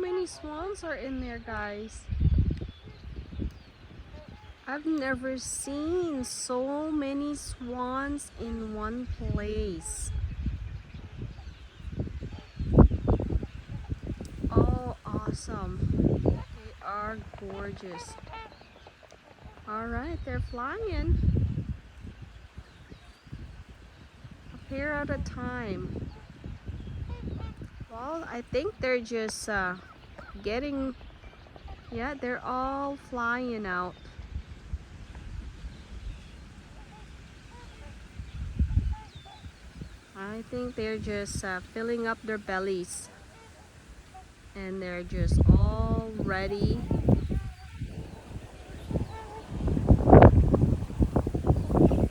many swans are in there, guys. I've never seen so many swans in one place. Oh, awesome. They are gorgeous. Alright, they're flying. A pair at a time. Well, I think they're just getting, yeah, they're all flying out. I think they're just filling up their bellies, and they're just all ready